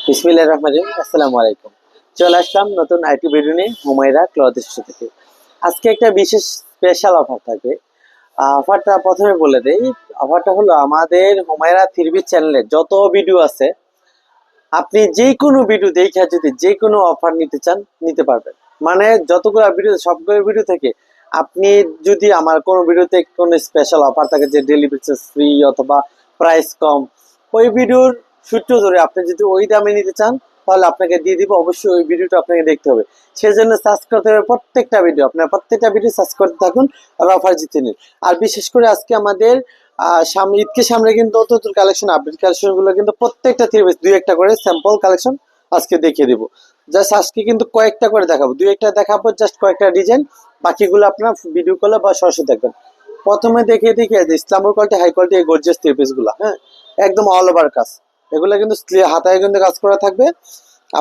বিসমিল্লাহির রহমানির রহিম। আসসালামু আলাইকুম। চলে আসলাম নতুন আইটি ভিডিও নিয়ে হুমায়রা ক্লথ স্টোর থেকে। আজকে একটা বিশেষ স্পেশাল অফার থাকবে। অফারটা প্রথমে বলে দেই। অফারটা হলো আমাদের হুমায়রা থ্রিবি চ্যানেলে যত ভিডিও আছে, আপনি যে কোনো ভিডিও দেখে যদি যে কোনো অফার নিতে চান নিতে পারবেন। মানে যতগুলো ভিডিও সবগুলো ভিডিও থেকে আপনি যদি আমার কোনো ভিডিওতে কোনো স্পেশাল অফার থাকে যে ডেলিভারি ফ্রি অথবা প্রাইস কম, ওই ভিডিওর সূত্র ধরে আপনি যদি ওই দামে নিতে চান তাহলে আপনাকে দিয়ে দিব। অবশ্যই ওই ভিডিওটা আপনাকে দেখতে হবে, সেজন্য সার্চ করতে হবে প্রত্যেকটা ভিডিও। আপনার প্রত্যেকটা ভিডিও সার্চ করতে থাকুন আর অফার জিতে নিন। আর বিশেষ করে আজকে আমাদের সামনে ঈদকে সামনে কিন্তু নতুন কালেকশন আপডেট কালেকশন গুলো কিন্তু প্রত্যেকটা থ্রি পিস দুই একটা করে স্যাম্পল কালেকশন আজকে দেখিয়ে দিব। জাস্ট আজকে কিন্তু কয়েকটা করে দেখাবো, দুই একটা দেখাবো, জাস্ট কয়েকটা ডিজাইন। বাকিগুলো আপনার ভিডিও কলে বা সরাসরি দেখবেন। প্রথমে দেখিয়ে দেখিয়ে যে ইসলামপুর কোয়ালিটি হাই কোয়ালিটি এই গর্জিয়াস থ্রি পিস গুলো, হ্যাঁ, একদম অল ওভার কাজ। এগুলো কিন্তু হাতায় কিন্তু কাজ করা থাকবে।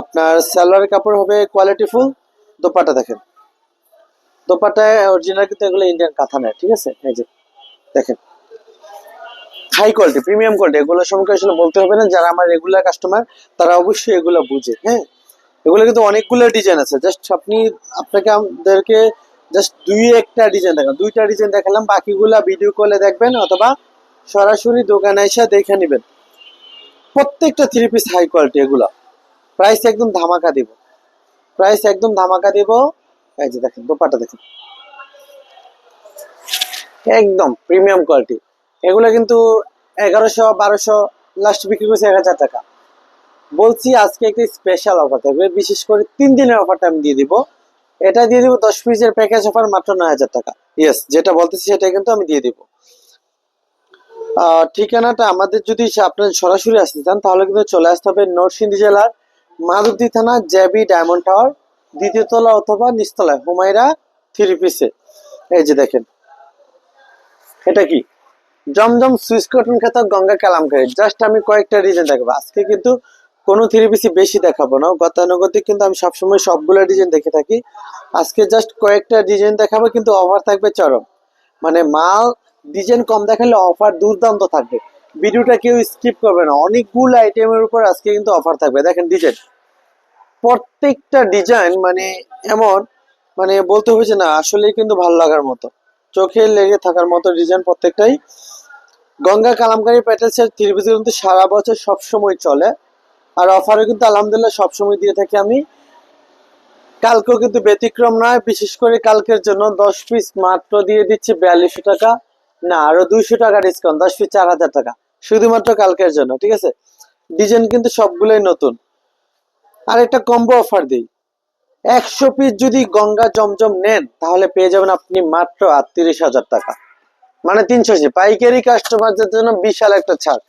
আপনার সালোয়ারের কাপড় হবে কোয়ালিটি ফুল। দোপাট্টা দেখেন, দোপাট্টায় অরিজিনাল কিন্তু এগুলো ইন্ডিয়ান কাঁথা নেয়, ঠিক আছে। এই যে দেখেন, হাই কোয়ালিটি প্রিমিয়াম কোয়ালিটি। এগুলো সম্পর্কে আসলে বলতে হবে না, যারা আমার রেগুলার কাস্টমার তারা অবশ্যই এগুলো বুঝে। হ্যাঁ, এগুলো কিন্তু অনেকগুলো ডিজাইন আছে। জাস্ট আপনাকে আমাদেরকে জাস্ট দুই একটা ডিজাইন দেখালাম, দুইটা ডিজাইন দেখালাম, বাকিগুলা ভিডিও কলে দেখবেন অথবা সরাসরি দোকানে এসে দেখে নেবেন। প্রত্যেকটা থ্রি পিস হাই কোয়ালিটি। এগুলো প্রাইস একদম ধামাকা দিব, প্রাইস একদম ধামাকা দিব। এই যে দেখেন দোপাট্টা দেখেন, একদম প্রিমিয়াম কোয়ালিটি। এগুলো কিন্তু 1100 1200, লাস্ট বিক্রি করছে 1000 টাকা। বলছি আজকে একটি স্পেশাল অফার থাকবে, বিশেষ করে 3 দিনের অফারটা আমি দিয়ে দিব। এটা দিয়ে দিব 10 পিসের প্যাকেজ অফার মাত্র 9000 টাকা। ইয়েস, যেটা বলতেছি সেটাই কিন্তু আমি দিয়ে দিব। ঠিকানাটা আমাদের যদি আপনার সরাসরি আসতে চান তাহলে কিন্তু চলে আসতে হবে নরসিংদী জেলার মাধবদী থানা জেবি ডায়মন্ড টাওয়ার দ্বিতীয় তলা অথবা নিচতলায় হুমায়রা থ্রি পিসে। এই যে দেখেন, এটা কি জমজম সুইস কটন খাতা গঙ্গা কালামকারী। জাস্ট আমি কয়েকটা ডিজাইন দেখাবো আজকে, কিন্তু কোনো থ্রি পিসি বেশি দেখাবো না, গতানুগতিক কিন্তু আমি সবসময় সবগুলো ডিজাইন দেখে থাকি। আজকে জাস্ট কয়েকটা ডিজাইন দেখাবো, কিন্তু অফার থাকবে চরম। মানে মাল ডিজাইন কম দেখালে অফার দুর্দান্ত থাকবে। ভিডিওটা কেউ স্কিপ করবে না, অনেকগুলো আইটেমের উপর আজকে কিন্তু অফার থাকবে। দেখেন ডিজাইন, প্রত্যেকটা ডিজাইন মানে এমন, মানে বলতে হয়েছে না, আসলেই কিন্তু ভালো লাগার মতো, চোখে লেগে থাকার মতো ডিজাইন প্রত্যেকটাই। গঙ্গা কালামকারী প্যাটেলসের থ্রি পিস কিন্তু সারা বছর সবসময় চলে, আর অফারও কিন্তু আলহামদুলিল্লাহ সবসময় দিয়ে থাকি আমি। কালকেও কিন্তু ব্যতিক্রম নয়। বিশেষ করে কালকের জন্য 10 পিস মাত্র দিয়ে দিচ্ছি 4200 টাকা। না, আরো 200 টাকা ডিসকাউন্ট, 10 পিস 4000 টাকা শুধুমাত্র কালকের জন্য, ঠিক আছে। ডিজাইন কিন্তু সবগুলোই নতুন। আর একটা কম্বো অফার দিই, 100 পিস যদি গঙ্গা জমজম নেন তাহলে পেয়ে যাবেন আপনি মাত্র 38,000 টাকা। মানে 380। পাইকারি কাস্টমারদের জন্য বিশাল একটা ছাড়।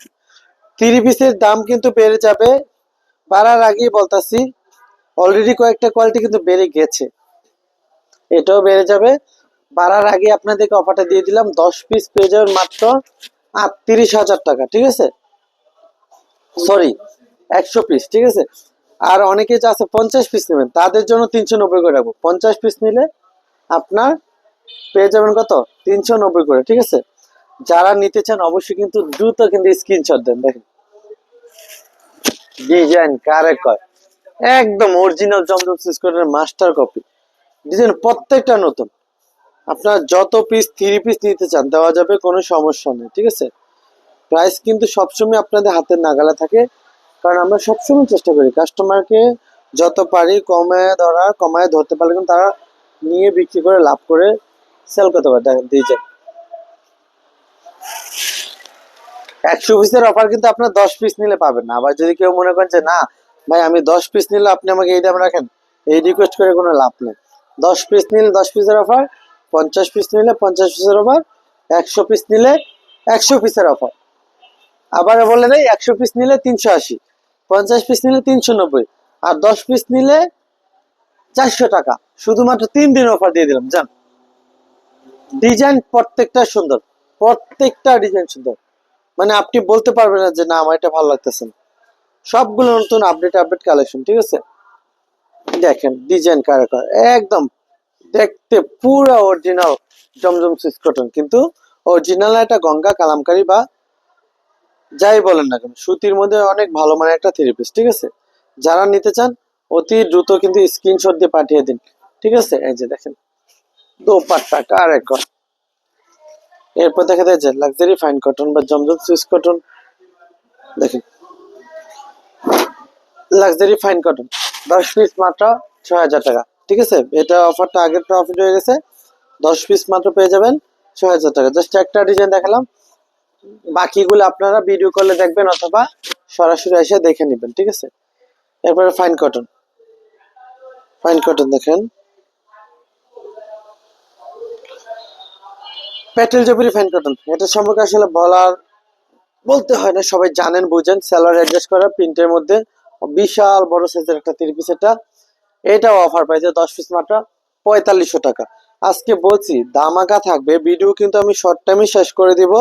থ্রি পিসের দাম কিন্তু বেড়ে যাবে, বাড়ার আগেই বলতাছি। অলরেডি কয়েকটা কোয়ালিটি কিন্তু বেড়ে গেছে, এটাও বেড়ে যাবে। বাড়ার আগে আপনাদেরকে অফারটা দিয়ে দিলাম, 10 পিস পেয়ে যাবেন মাত্র 38,000 টাকা, ঠিক আছে। সরি, 100 পিস, ঠিক আছে। আর অনেকে যে আছে 50 পিস নেবেন তাদের জন্য 390 করে রাখবো। 50 পিস নিলে আপনার পেয়ে যাবেন কত, 390 করে, ঠিক আছে। যারা নিতে চান অবশ্যই কিন্তু দ্রুত কিন্তু স্ক্রিনশট দেন। দেখেন ডিজাইন কারে কয়, একদম অরিজিনাল জমজম সুইসকনের মাস্টার কপি। ডিজাইন প্রত্যেকটা নতুন। আপনার যত পিস থ্রি পিস নিতে চান দেওয়া যাবে, কোনো সমস্যা নেই, ঠিক আছে। প্রাইস কিন্তু সবসময় আপনাদের হাতের নাগালে থাকে, কারণ আমরা সবসময় চেষ্টা করি কাস্টমারকে যত পারি কমায় ধরতে পারলে কিন্তু তারা নিয়ে বিক্রি করে লাভ করে সেল করতে পারে। দেখেন ডিজাইন, 100 পিসের অফার কিন্তু আপনার 10 পিস নিলে পাবেন না। আবার যদি কেউ মনে করেন যে না ভাই আমি 10 পিস নিলে আপনি আমাকে এই দাম রাখেন, এই রিকোয়েস্ট করে কোনো লাভ নেই। 10 পিস নিলে 10 পিসের অফার, 50 পিস নিলে 50 পিসের অফার, 100 পিস নিলে 100 পিসের অফার। আবার বলে দেয় 100 পিস নিলে 380, 50 পিস নিলে 390, আর 10 পিস নিলে 400 টাকা। শুধুমাত্র 3 দিন অফার দিয়ে দিলাম, জান। ডিজাইন প্রত্যেকটা সুন্দর, প্রত্যেকটা ডিজাইন সুন্দর। মানে আপনি বলতে পারবেন না যে না আমার এটা ভালো লাগতেছে না। সবগুলো নতুন আপডেট আপডেট কালেকশন, ঠিক আছে। দেখেন ডিজাইন কারাকার, একদম দেখতে পুরো অরিজিনাল জমজম সুইস কটন, কিন্তু অরিজিনাল একটা গঙ্গা কালামকারী বা যাই বলেন না কেন সুতির মধ্যে অনেক ভালো মানের একটা থ্রি পিস, ঠিক আছে। যারা নিতে চান অতি দ্রুত কিন্তু স্ক্রিনশট দিয়ে পাঠিয়ে দিন। ঠিক আছে, এই যে দেখেন দোপাট্টা কার এক ঘর। এরপর দেখা যায় যে লাক্সারি ফাইন কটন বা জমজম সুইস কটন, দেখেন লাক্সারি ফাইন কটন 10 পিস মাত্র 6,000 টাকা। ঠিক আছে, এটা অফারটা আগের প্রফিট হয়ে গেছে। 10 পিস মাত্র পেয়ে যাবেন 6,000 টাকা। জাস্ট একটা ডিজাইন দেখালাম, বাকিগুলো আপনারা ভিডিও কলে দেখবেন অথবা সরাসরি এসে দেখে নেবেন। ঠিক আছে, এরপরে ফাইন কটন। ফাইন কটন দেখেন প্যাটেল জবির ফাইন কটন, এটা সম্পর্কে আসলে বলতে হয় না, সবাই জানেন বুঝেন। সেলার অ্যাডজাস্ট করা প্রিন্টের মধ্যে বিশাল বড় সাইজের একটা 3 পিস, এটাও অফার পাইছে 10 পিস মাত্র 4500 টাকা। আজকে বলছি দামাকা থাকবে, ভিডিও কিন্তু আমি শর্ট টাইমে শেষ করে দিব,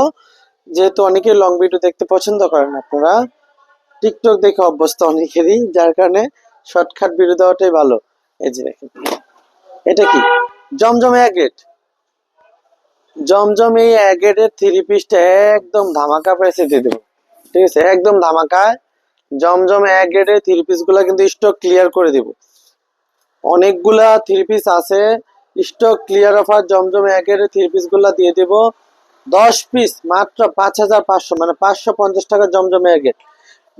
যেহেতু অনেকে লং ভিডিও দেখতে পছন্দ করেন, আপনারা টিকটক দেখে অভ্যস্ত অনেকেরই, যার কারণে শর্টকাট ভিডিও দেওয়াটাই ভালো। এই যে দেখেন এটা কি জমজম এক গ্রেড, জমজম এই এক গ্রেডের 3 পিসটা একদম ধামাকা প্রাইসে দিয়ে দেবো। ঠিক আছে, একদম ধামাকায় জমজম এক গ্রেডের 3 পিস গুলা কিন্তু স্টক ক্লিয়ার করে দিব। অনেকগুলা 3 পিস আছে, স্টক ক্লিয়ার অফার জমজম এক গ্রেডের 3 পিস গুলা দিয়ে দেব 10 পিস মাত্র 5,500, মানে 550 টাকা জমজম এক গ্রেড।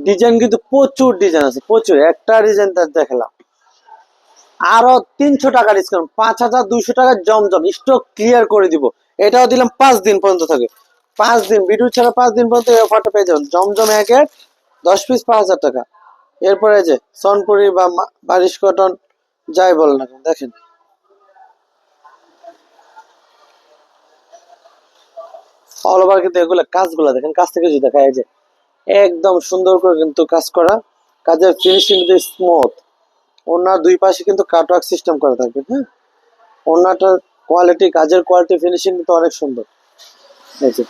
ডিজাইন কিন্তু প্রচুর ডিজাইন আছে, প্রচুর। একটা ডিজাইন দেখালাম, আরো 300 টাকা ডিসকাউন্ট, 5,200 টাকা জমজম স্টক ক্লিয়ার করে দিব। এটাও দিলাম 5 দিন পর্যন্ত থাকে, 5 দিন ভিডিও ছাড়া 5 দিন পর্যন্ত এই অফারটা পেয়ে যাবেন। জমজম একের 10 পিস 5,000 টাকা। এরপরে যে সনপুরি বা বারিশ কটন যাই বলেন না কেন, দেখেন অল ওভার কিন্তু এগুলো কাজগুলো দেখেন, কাছ থেকে যদি দেখা যায় যে একদম সুন্দর করে কিন্তু কাজ করা, কাজের ফিনিশিং কিন্তু স্মুথ। ওনার দুই পাশে কিন্তু কাটওয়ার্ক সিস্টেম করা থাকবে। হ্যাঁ, ওনাটার কোয়ালিটি, কাজের কোয়ালিটি, ফিনিশিং কিন্তু অনেক সুন্দর। এই যে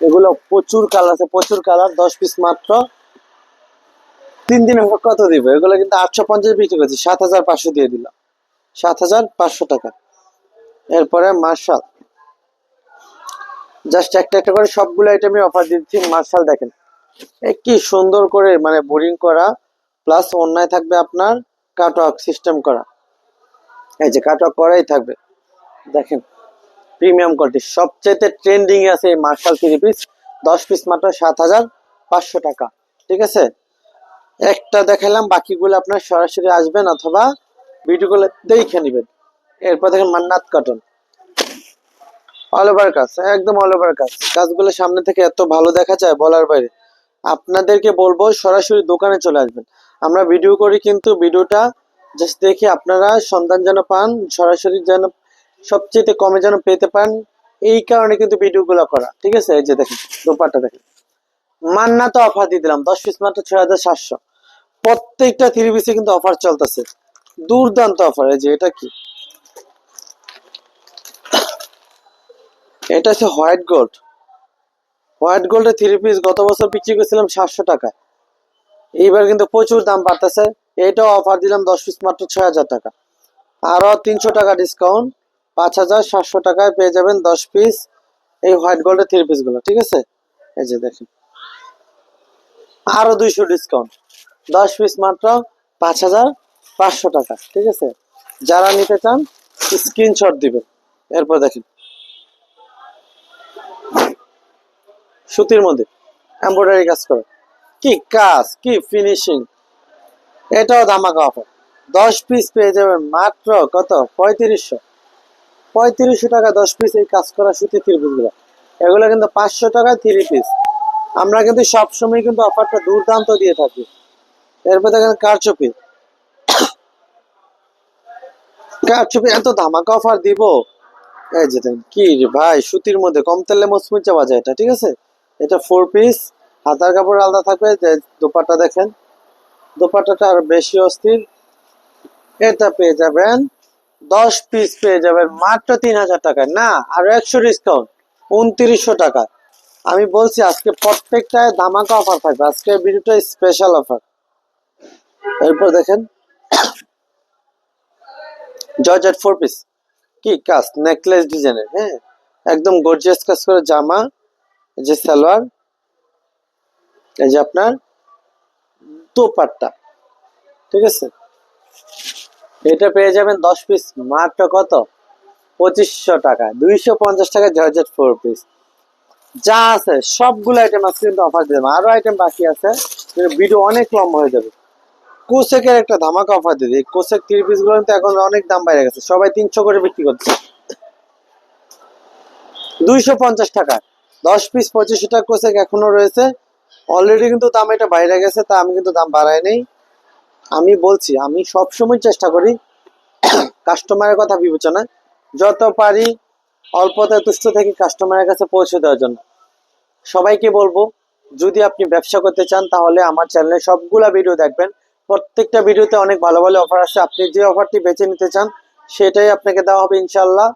এগুলো প্রচুর কালার আছে, প্রচুর কালার। 10 পিস মাত্র 3 দিনে কত দিব, এগুলো কিন্তু 850 বিক্রি করছি, 7,500 দিয়ে দিলাম, 7,500 টাকা। এরপরে মার্শাল, জাস্ট একটা একটা করে সবগুলো আইটেমে অফার দিচ্ছি। মার্শাল দেখেন কি সুন্দর করে মানে বোরিং করা, প্লাস অন্যায় থাকবে আপনার কাটওয়ার্ক সিস্টেম করা। এই যে কাটওয়ার্ক করাই থাকবে, দেখেন প্রিমিয়াম কোয়ালিটি, সবচেয়ে ট্রেন্ডিং আছে এই মার্শাল 3 পিস। 10 পিস মাত্র 7,500 টাকা। ঠিক আছে, একটা দেখালাম, বাকিগুলো আপনার সরাসরি আসবেন অথবা ভিডিও কলে দেখে নেবেন। এরপর দেখেন মান্নাত কটন, অল ওভার কাজ, একদম অল ওভার কাজ। কাজগুলো সামনে থেকে এত ভালো দেখা যায় বলার বাইরে। আপনাদেরকে বলবো সরাসরি দোকানে চলে আসবেন। আমরা ভিডিও করি কিন্তু ভিডিওটা জাস্ট দেখে আপনারা সন্ধান যেন পান, সরাসরি যেন সবচেয়ে কমে যেন পেতে পান, এই কারণে কিন্তু ভিডিওগুলো করা। ঠিক আছে, এই যে দেখেন দোপাট্টা দেখেন, মান্না তো অফার দিয়ে দিলাম 10 পিস মাত্র 6,700। প্রত্যেকটা 3 পিসে কিন্তু অফার চলতেছে, দুর্দান্ত অফার। এই যে এটা কি, এটা হচ্ছে হোয়াইট গোল্ড। হোয়াইট গোল্ডের 3 পিস গত বছর বিক্রি করেছিলাম 700 টাকা, এইবার কিন্তু প্রচুর দাম বাড়তেছে। এটাও অফার দিলাম 10 পিস মাত্র 6,000 টাকা, আরো 300 টাকা ডিসকাউন্ট, 5,700 টাকায় পেয়ে যাবেন 10 পিস এই হোয়াইট গোল্ডের 3 পিস গুলো। ঠিক আছে, এই যে দেখেন আরো 200 ডিসকাউন্ট, 10 পিস মাত্র 5,500 টাকা। ঠিক আছে, যারা নিতে চান স্ক্রিনশট দিবেন। এরপর দেখেন সুতির মধ্যে এমব্রয়ডারি কাজ করা, কি কাজ, কি ফিনিশিং, এটাও ধামাকা অফার। 10 পিস পেয়ে যাবেন মাত্র কত, 3500 টাকা 10 পিস এই কাজ করা সুতির 3 পিস গুলো। এগুলো কিন্তু 500 টাকা 3 পিস। আমরা কিন্তু সবসময় কিন্তু অফারটা দুর্দান্ত দিয়ে থাকি। এরপর দেখেন কারচুপি, কারচুপি এত ধামাকা অফার দিব। এই যে দেখেন কি রে ভাই, সুতির মধ্যে কম তেলে মচমচ চাওয়া যায় এটা। ঠিক আছে, এটা 4 পিস, হাতার কাপড় আলাদা থাকবে। যে দোপাট্টা দেখেন, দোপাট্টাটা আরো বেশি অস্থির। এটা পেয়ে যাবেন 10 পিস পেয়ে যাবেন মাত্র 3,000 টাকায়, না আরো 100 ডিসকাউন্ট, 2,900 টাকা। আমি বলছি আজকে প্রত্যেকটায় ধামাকা অফার থাকবে, আজকে ভিডিওটা স্পেশাল অফার। এরপর দেখেন জর্জেট 4 পিস, কি কাজ, নেকলেস ডিজাইনের। হ্যাঁ, একদম গর্জিয়াস কাজ করে জামা, এই যে সালোয়ার, এই যে আপনার দোপাট্টা, ঠিক আছে, এটা পেয়ে যাবেন 10 পিস মাত্র কত 2500 টাকা, 250 টাকা জর্জেট 4 পিস। যা আছে সবগুলো আইটেম আছে কিন্তু অফার দিলাম, আরো আইটেম বাকি আছে, ভিডিও অনেক লম্বা হয়ে যাবে। কোসেকের একটা ধামাকা অফার দিদি, এই কোসেক 3 পিস গুলো কিন্তু এখন অনেক দাম বাইরে গেছে, সবাই 300 করে বিক্রি করছে। 250 টাকা 10 পিস 2500 টাকা কোসেক এখনো রয়েছে, অলরেডি কিন্তু দাম এটা বাইরে গেছে, তা আমি কিন্তু দাম বাড়াই নেই। আমি বলছি আমি সবসময় চেষ্টা করি কাস্টমারের কথা বিবেচনায় যত পারি অল্পতে তুষ্ট থেকে কাস্টমারের কাছে পৌঁছে দেওয়ার জন্য। সবাইকে বলবো যদি আপনি ব্যবসা করতে চান তাহলে আমার চ্যানেলে সবগুলা ভিডিও দেখবেন, প্রত্যেকটা ভিডিওতে অনেক ভালো ভালো অফার আছে, আপনি যে অফারটি বেছে নিতে চান সেটাই আপনাকে দেওয়া হবে ইনশাল্লাহ।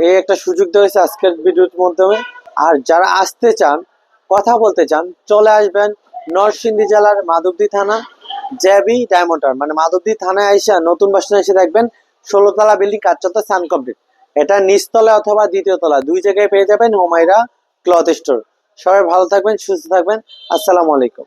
এই একটা সুযোগ দেওয়া হয়েছে আজকের ভিডিওর মাধ্যমে। আর যারা আসতে চান কথা বলতে চান চলে আসবেন নরসিংদী জেলার মাধবদী থানা জেবি ডায়মন্ড টাওয়ার, মানে মাধবদী থানায় আইসা নতুন বাস স্ট্যান্ডে এসে দেখবেন 16 তলা বিল্ডিং কাজ চলতে সান কমপ্লিট, এটা নিচতলা অথবা দ্বিতীয় তলা দুই জায়গায় পেয়ে যাবেন হুমায়রা ক্লথ স্টোর। সবাই ভালো থাকবেন, সুস্থ থাকবেন, আসসালামু আলাইকুম।